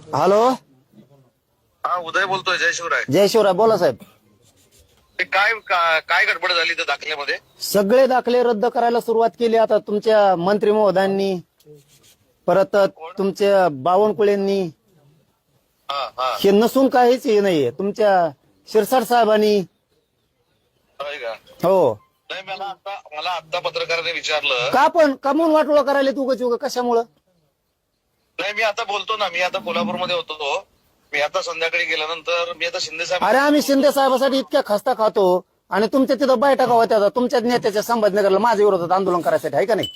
Hello, हा उदय बोलतोय. जय शिवराय. जय शिवराय. बोला साहेब. ते काय काय गडबड झाली त्या दाखल्यामध्ये? सगळे दाखले रद्द करायला सुरुवात केली आता तुमच्या मंत्री महोदयांनी, परत तुमच्या बावनकुळेंनी. हा हा हे नसून काहीच हे नाहीये. तुमच्या शिरसाट साहेबांनी. होय का? हो. नाही, मला आता पत्रकाराने विचारलं. का पण कमून वाटोळं करायला तू उगाच कशामुळं? नाही, मी आता बोलतो ना. मी आता कोल्हापूरमध्ये होतो. मी आता संध्याकाळी गेल्यानंतर मी आता शिंदे साहेब. अरे आम्ही शिंदे साहेबासाठी इतक्या खस्ता खातो आणि तुमच्या तिथं बैठका होत्या तुमच्या नेत्याच्या संभाजीनगरला माझ्या विरोधात आंदोलन करायसाठी, आहे का नाही?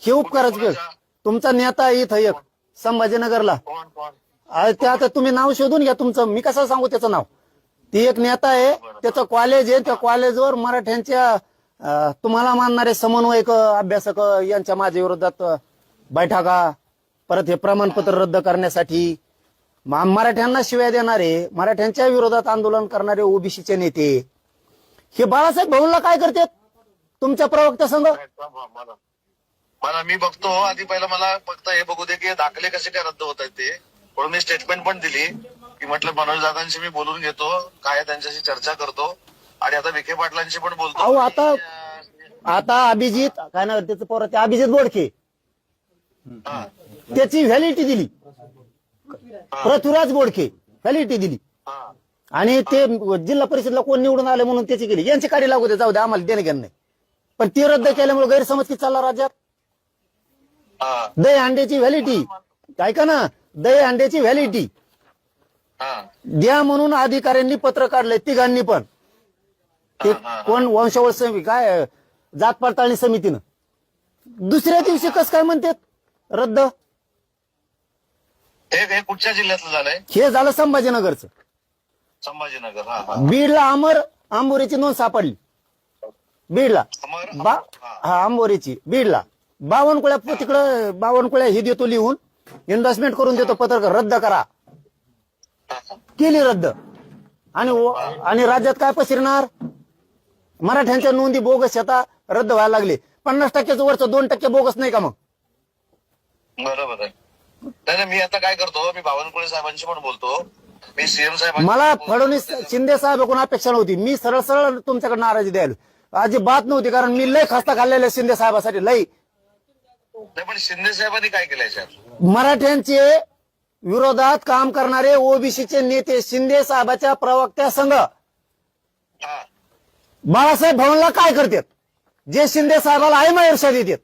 हे उपकारच तुमचा नेता इथं एक संभाजीनगरला. कोण ते आता तुम्ही नाव शोधून घ्या तुमचं. मी कसं सांगू त्याचं नाव? ती एक नेता आहे, त्याचं कॉलेज आहे. त्या कॉलेजवर मराठ्यांच्या तुम्हाला मानणारे समन्वयक, अभ्यासक यांच्या माझ्या विरोधात बैठका, परत हे प्रमाणपत्र रद्द करण्यासाठी मराठ्यांना शिव्या देणारे, मराठ्यांच्या विरोधात आंदोलन करणारे ओबीसीचे नेते हे बाळासाहेब भाऊंला काय करतात तुमच्या प्रवक्त्या संघ? मला मी बघतो आधी. पहिला मला फक्त हे बघू दे की दाखले कसे काय रद्द होत आहेत ते. म्हणून मी स्टेटमेंट पण दिली की म्हटलं मनोज दादांशी मी बोलून घेतो, काय त्यांच्याशी चर्चा करतो आणि आता विखे पाटलांशी पण बोलतो. अहो आता अभिजित काय ना त्याचं पोर, ते अभिजित बोडके त्याची व्हॅलिडिटी दिली. पृथ्वीराज बोडके व्हॅलिडिटी दिली आणि ते जिल्हा परिषदला कोण निवडून आले म्हणून त्याची केली. यांची काढी लागू दे, जाऊ दे, आम्हाला देणं घेणं नाही. पण ते रद्द केल्यामुळे गैरसमज किती चालला राज्यात? दही अंड्याची व्हॅलिडिटी, ऐका ना, दही अंड्याची व्हॅलिडिटी द्या म्हणून अधिकाऱ्यांनी पत्र काढलंय तिघांनी पण. ते कोण वंशावळ समिती, काय जात पडताळणी समितीनं दुसऱ्या दिवशी कसं काय म्हणतात रद्द? हे कुठच्या जिल्ह्यातलं झालंय? हे झालं संभाजीनगरचं. संभाजीनगर. बीडला आंबोरीची नोंद सापडली. बीडला आंबोरीची, बीडला बावनकुळ्या, तिकडं बावनकुळ्या हे देतो लिहून, इन्व्हेस्टमेंट करून देतो पत्रकार रद्द करा. केली रद्द. आणि राज्यात काय पसरणार? मराठ्यांच्या नोंदी बोगस आता रद्द व्हायला लागले. 50%चं वरचं 2% बोगस नाही का मग? बरोबर आहे. नाही, मी आता काय करतो, मी बावनकुळे साहेबांशी पण बोलतो. मी सीएम साहेब. मला फडणवीस शिंदे साहेब कोण अपेक्षा नव्हती. मी सरळ सरळ तुमच्याकडे नाराजी द्यायला अजिबात नव्हती, कारण मी लय खस्ता खाल्लेला शिंदे साहेबासाठी लय. नाही, पण शिंदे साहेबांनी काय केलं याच्यात? मराठ्यांचे विरोधात काम करणारे ओबीसीचे नेते शिंदे साहेबाच्या प्रवक्त्या संघ बाळासाहेब भाऊंला काय करतात जे शिंदे साहेबाला आयमा इर्षा देतात?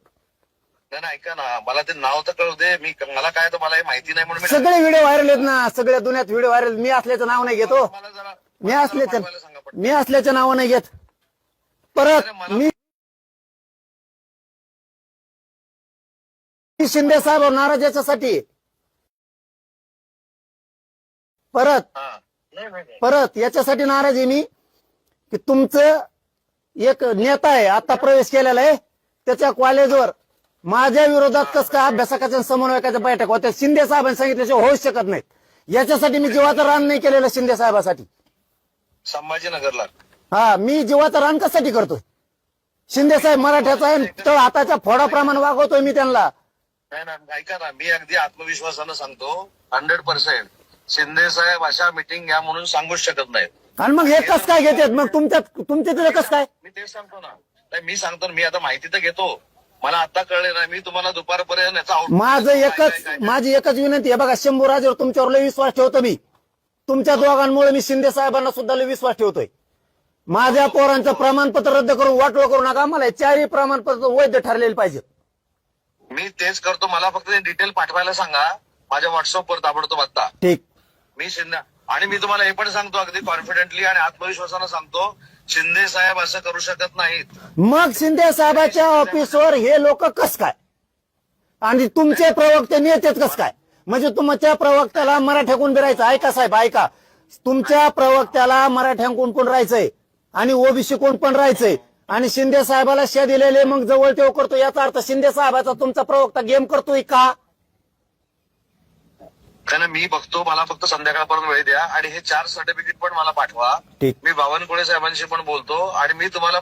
नाही, ऐका ना, मला ते नाव तर कळू दे. मला काय तर मला हे माहिती नाही म्हणून सगळे व्हिडिओ व्हायरल आहेत ना, सगळ्या दुनियात व्हिडिओ व्हायरल. मी असल्याचं नाव नाही घेतो, मी असल्याचं नाव नाही घेत. परत मी शिंदे साहेब नाराज याच्यासाठी. परत याच्यासाठी नाराज आहे मी की तुमचं एक नेता आहे, आता प्रवेश केलेला आहे, त्याच्या कॉलेजवर माझ्या विरोधात कसं काय अभ्यासकाच्या समन्वयकाच्या बैठक होत्या शिंदे साहेबांनी सांगितल्याशिवाय होऊ शकत नाहीत. याच्यासाठी मी जीवाचं रान नाही केलेलं शिंदे साहेबासाठी. संभाजीनगरला मी जीवाचं रान कशासाठी करतोय? शिंदे साहेब मराठ्याचा आहे, तर हाताच्या फोडाप्रमाणे वागवतोय मी त्यांना. नाही, ऐका ना, मी अगदी आत्मविश्वासानं सांगतो 100% शिंदे साहेब अशा मीटिंग घ्या म्हणून सांगूच शकत नाहीत. आणि मग हे कसं काय घेतात मग तुमच्या तिथे कसं काय? मी तेच सांगतो ना. नाही, मी सांगतो, मी आता माहिती तर घेतो. मला आता कळले ना, मी तुम्हाला दुपारपर्यंत माझी एकच विनंती आहे बघा, शंभूराजवर तुमच्यावर लय विश्वास ठेवतो मी. तुमच्या दोघांमुळे मी शिंदे साहेबांना सुद्धा लय विश्वास ठेवतोय. माझ्या पोरांचं प्रमाणपत्र रद्द करून वाटोळ करू नका. मला 4ही प्रमाणपत्र वैध ठरलेले पाहिजेत. मी तेच करतो. मला फक्त डिटेल पाठवायला सांगा माझ्या व्हॉट्सअपवर ताबडतोब आता. ठीक. मी शिंदे, आणि मी तुम्हाला हे पण सांगतो अगदी कॉन्फिडेंटली आणि आत्मविश्वासानं सांगतो, शिंदे साहेब असं करू शकत नाहीत. मग शिंदे साहेबाच्या ऑफिसवर हे लोक कस काय आणि तुमचे प्रवक्ते नेतेच कस काय? म्हणजे तुमच्या प्रवक्त्याला मराठ्याकून बिरायचं. ऐका साहेब, ऐका, तुमच्या प्रवक्त्याला मराठ्यांकून पण राहायचंय आणि ओबीसी कोण पण राहायचंय आणि शिंदे साहेबाला शे दिलेले मग जवळ तेव करतो. याचा अर्थ शिंदे साहेबाचा तुमचा प्रवक्ता गेम करतोय का? कारण मी बघतो, मला फक्त संध्याकाळपर्यंत वेळ द्या आणि हे 4 सर्टिफिकेट पण मला पाठवा. मी बावनकुळे साहेबांशी पण बोलतो आणि मी तुम्हाला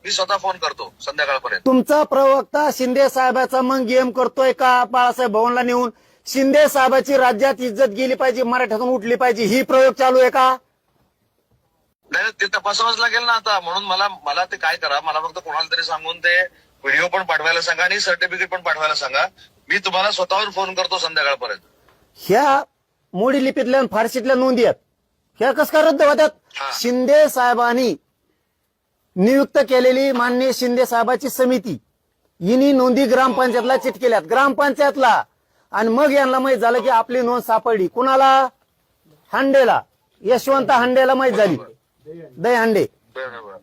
मी स्वतः फोन करतो संध्याकाळपर्यंत. तुमचा प्रवक्ता शिंदे साहेबाचा मग गेम करतोय का बाळासाहेब भाऊंला नेऊन शिंदे साहेबाची राज्यात इज्जत गेली पाहिजे, मराठ्यातून उठली पाहिजे, ही प्रयोग चालू आहे का? नाही ते तपासावंच लागेल ना आता. म्हणून मला ते काय करा, मला फक्त कोणाला तरी सांगून ते व्हिडिओ पण पाठवायला सांगा आणि सर्टिफिकेट पण पाठवायला सांगा. मी तुम्हाला स्वतःवर फोन करतो संध्याकाळपर्यंत. ह्या मोडी लिपीतल्या आणि फारशीतल्या नोंदी आहेत, ह्या कस काय रद्द होत्यात? हा. शिंदे साहेबांनी नियुक्त केलेली माननीय शिंदे साहेबाची समिती हिनी नोंदी ग्रामपंचायतला चिटकेल्यात, ग्रामपंचायतला. आणि मग यांना माहित झालं की आपली नोंद सापडली. कुणाला? हांडेला, यशवंत हांडेला माहित झाली, दहीहांडे बरोबर.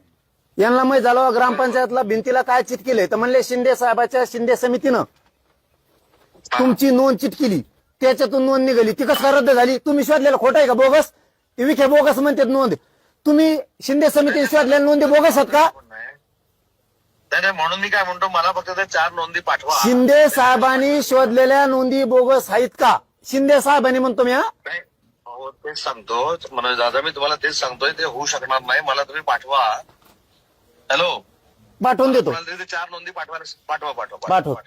यांना माहित झालं. ग्रामपंचायतला भिंतीला काय चिटकेले तर म्हणले शिंदे साहेबाच्या शिंदे समितीनं तुमची नोंद चिटकेली, त्याच्यातून नोंद निघाली. ती कसं रद्द झाली? तुम्ही शोधलेलं खोटं आहे का? बोगस? ती विखे बोगस म्हणतात नोंद. तुम्ही शिंदे समितीने शोधलेल्या नोंदी बोगस आहेत का? नाही म्हणून मी काय म्हणतो, मला फक्त त्या 4 नोंदी पाठवा. शिंदे साहेबांनी शोधलेल्या नोंदी बोगस आहेत का? शिंदे साहेबांनी म्हणतो मी. नाही हो तेच सांगतो मनोज दादा, मी तुम्हाला तेच सांगतोय, ते होऊ शकणार नाही. मला तुम्ही पाठवा. हॅलो, पाठवून देतो. मला ते 4 नोंदी पाठवा. पाठव.